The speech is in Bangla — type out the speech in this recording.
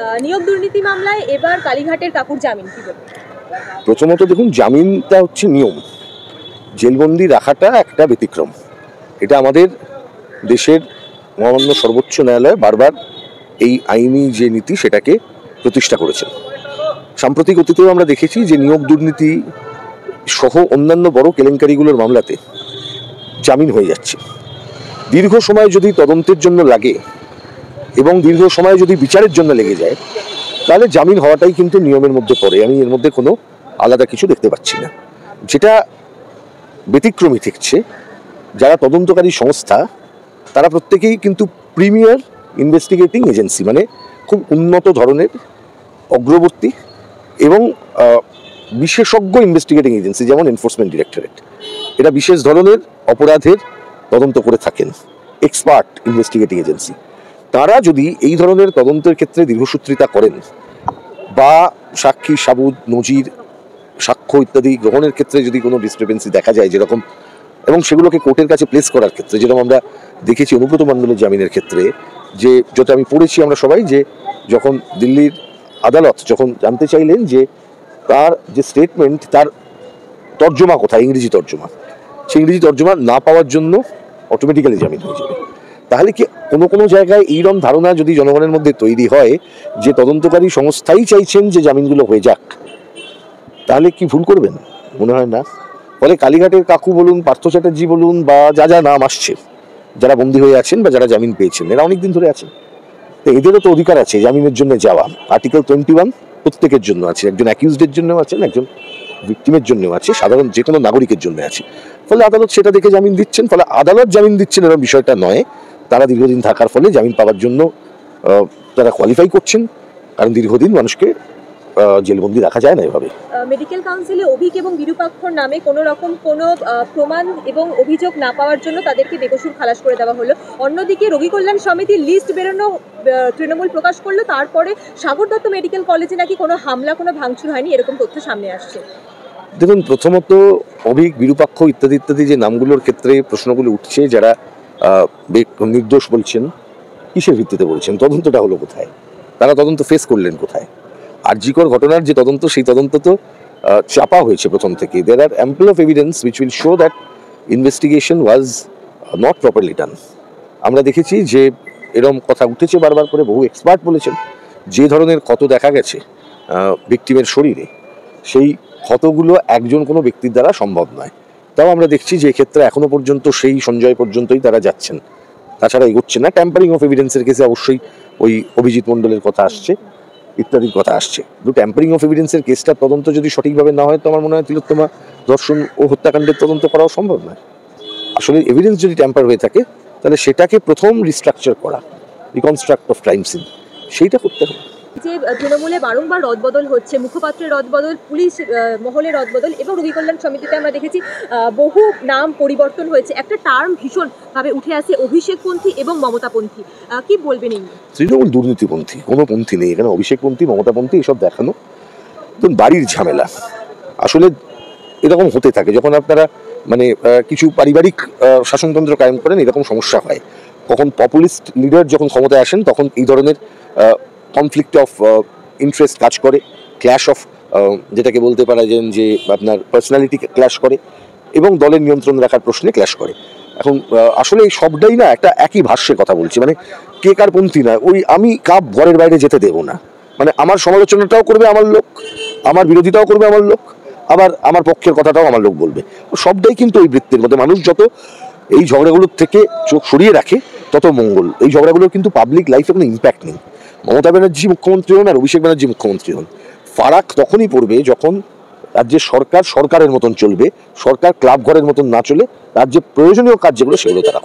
নিয়োগ দুর্নীতি মামলায় এবার কালীঘাটের কাকুর জামিন কি বলবেন? প্রথমত দেখুন, জামিনটা হচ্ছে নিয়ম, জেলবন্দি রাখাটা একটা ব্যতিক্রম। এটা আমাদের দেশের মহামান্য সর্বোচ্চ ন্যায়ালয় বারবার এই আইনি যে নীতি সেটাকে প্রতিষ্ঠা করেছেন। সাম্প্রতিক অতীতেও আমরা দেখেছি যে নিয়োগ দুর্নীতি সহ অন্যান্য বড় কেলেঙ্কারিগুলোর মামলাতে জামিন হয়ে যাচ্ছে। দীর্ঘ সময় যদি তদন্তের জন্য লাগে এবং দীর্ঘ সময় যদি বিচারের জন্য লেগে যায়, তাহলে জামিন হওয়াটাই কিন্তু নিয়মের মধ্যে পড়ে। আমি এর মধ্যে কোনো আলাদা কিছু দেখতে পাচ্ছি না। যেটা ব্যতিক্রমী থাকছে, যারা তদন্তকারী সংস্থা তারা প্রত্যেকেই কিন্তু প্রিমিয়ার ইনভেস্টিগেটিং এজেন্সি, মানে খুব উন্নত ধরনের অগ্রবর্তী এবং বিশেষজ্ঞ ইনভেস্টিগেটিং এজেন্সি, যেমন এনফোর্সমেন্ট ডিরেক্টরেট। এরা বিশেষ ধরনের অপরাধের তদন্ত করে থাকেন, এক্সপার্ট ইনভেস্টিগেটিং এজেন্সি। তারা যদি এই ধরনের তদন্তের ক্ষেত্রে দীর্ঘসূত্রিতা করেন বা সাক্ষী সাবুত নজির সাক্ষ্য ইত্যাদি গ্রহণের ক্ষেত্রে যদি কোনো ডিসক্রিপেন্সি দেখা যায় যেরকম, এবং সেগুলোকে কোর্টের কাছে প্লেস করার ক্ষেত্রে, যেরকম আমরা দেখেছি অনুব্রত মণ্ডলের জামিনের ক্ষেত্রে, যে যেটা আমি পড়েছি আমরা সবাই, যে যখন দিল্লির আদালত যখন জানতে চাইলেন যে তার যে স্টেটমেন্ট তার তর্জমা কোথায়, ইংরেজি তর্জমা, সেই ইংরেজি তর্জমা না পাওয়ার জন্য অটোমেটিক্যালি জামিন হয়ে যাবে। তাহলে কি কোনো জায়গায় এইরকম ধারণা যদি জনগণের মধ্যে তৈরি হয় যে তদন্তকারী সংস্থাই চাইছেন যে জামিনগুলো হয়ে যাক, তাহলে কি ভুল করবেন? মনে হয় না। ফলে কালীঘাটের কাকু বলুন, পার্থ চ্যাটার্জি বলুন, বা যা নাম আসছে, যারা বন্দী হয়ে আছেন বা যারা জামিন পেয়েছেন, এরা অনেকদিন ধরে আছেন, তো এদেরও তো অধিকার আছে জামিনের জন্য যাওয়া। আর্টিকেল 21 প্রত্যেকের জন্য আছে, একজন অ্যাকিউজডের জন্য আছেন, একজন ভিকটিমের জন্য আছে, সাধারণ যে কোনো নাগরিকের জন্য আছে। ফলে আদালত সেটা দেখে জামিন দিচ্ছেন। ফলে আদালত জামিন দিচ্ছেন এরকম বিষয়টা নয়, তারা দীর্ঘদিন থাকার ফলে জামিন পাওয়ার জন্য তারা কোয়ালিফাই করছেন, কারণ দীর্ঘদিন মানুষকে জেলবন্দি রাখা যায় না এভাবে। মেডিকেল কাউন্সিলে অভিক এবং বিরূপাক্ষর নামে কোনো রকম কোনো প্রমাণ এবং অভিযোগ না পাওয়ার জন্য তাদেরকে বেকসুর খালাস করে দেওয়া হলো। অন্যদিকে রোগী কল্যাণ সমিতির লিস্ট বেরোনো তৃণমূল প্রকাশ করলো, তারপরে সাগর দত্ত মেডিকেল কলেজে নাকি কোনো হামলা, কোনো ভাঙচুর হয়নি, এরকম তথ্য সামনে আসছে। দেখুন, প্রথমত অভিক বিরূপাক্ষ ইত্যাদি যে নামগুলোর ক্ষেত্রে প্রশ্নগুলো উঠছে, যারা নির্দোষ বলছেন, কিসের ভিত্তিতে বলছেন? তদন্তটা হলো কোথায়? তারা তদন্ত ফেস করলেন কোথায়? আরজিকর ঘটনার যে তদন্ত, সেই তদন্ত তো চাপা হয়েছে প্রথম থেকে। There are ample of evidence which will show that investigation was not properly done. আমরা দেখেছি যে এরকম কথা উঠেছে বারবার করে, বহু এক্সপার্ট বলেছেন যে ধরনের ক্ষত দেখা গেছে ভিকটিমের শরীরে, সেই ক্ষতগুলো একজন কোনো ব্যক্তির দ্বারা সম্ভব নয়। তাও আমরা দেখছি যে এক্ষেত্রে এখনো পর্যন্ত সেই সঞ্জয় পর্যন্তই তারা যাচ্ছেন, তাছাড়া এগোচ্ছে না। ট্যাম্পারিং অফ এভিডেন্সের কেসে অবশ্যই ওই অভিজিৎ মণ্ডলের কথা আসছে, ইত্যাদির কথা আসছে। ট্যাম্পারিং অফ এভিডেন্সের কেসটার তদন্ত যদি সঠিকভাবে না হয়, তো আমার মনে হয় তিলোত্তমা ধর্ষণ ও হত্যাকাণ্ডের তদন্ত করাও সম্ভব নয়। আসলে এভিডেন্স যদি ট্যাম্পার হয়ে থাকে, তাহলে সেটাকে প্রথম রিস্ট্রাকচার করা, রিকনস্ট্রাক্ট অফ ক্রাইম সিন, সেইটা করতে হবে। যে তৃণমূলে বারংবার রদবদল হচ্ছে, মুখপাত্রের রদবদল, পুলিশ মহলের রদবদল, এবং রোগী কল্যাণ সমিতিতে আমরা দেখেছি বহু নাম পরিবর্তন হয়েছে। একটা টার্ম ভীষণভাবে উঠে আসে, অভিষেকপন্থী এবং মমতাপন্থী। কি বলবেন এই নিয়ে? তৃণমূল দুর্নীতিপন্থী, কোনো পন্থী নেই এখানে। অভিষেকপন্থী, মমতাপন্থী এসব দেখানো বাড়ির ঝামেলা। আসলে এরকম হতে থাকে যখন আপনারা কিছু পারিবারিক শাসনতন্ত্র কায়েম করেন, এরকম সমস্যা হয়। কখন পপুলিস্ট লিডার যখন ক্ষমতায় আসেন, তখন এই ধরনের কনফ্লিক্ট অফ ইন্টারেস্ট কাজ করে, ক্ল্যাশ অফ যেটাকে বলতে পারা যায় যে আপনার পার্সোনালিটি ক্ল্যাশ করে, এবং দলের নিয়ন্ত্রণ রাখার প্রশ্নে ক্ল্যাশ করে। এখন আসলে এই সবটাই না একটা একই ভাষ্যের কথা বলছি, কে কার পন্থী নয়, ওই আমি কাপ ঘরের বাইরে যেতে দেবো না। আমার সমালোচনাটাও করবে আমার লোক, আমার বিরোধিতাও করবে আমার লোক, আবার আমার পক্ষের কথাটাও আমার লোক বলবে। সবটাই কিন্তু এই বৃত্তের মধ্যে। মানুষ যত এই ঝগড়াগুলোর থেকে চোখ সরিয়ে রাখে, তত মঙ্গল। এই ঝগড়াগুলোর কিন্তু পাবলিক লাইফে কোনো ইম্প্যাক্ট নেই। মমতা ব্যানার্জি মুখ্যমন্ত্রী হন আর অভিষেক ব্যানার্জি মুখ্যমন্ত্রী হন, ফারাক তখনই পড়বে যখন রাজ্যের সরকার সরকারের মতন চলবে, সরকার ক্লাব ঘরের মতন না চলে রাজ্যে প্রয়োজনীয় কাজ যেগুলো সেগুলো তারা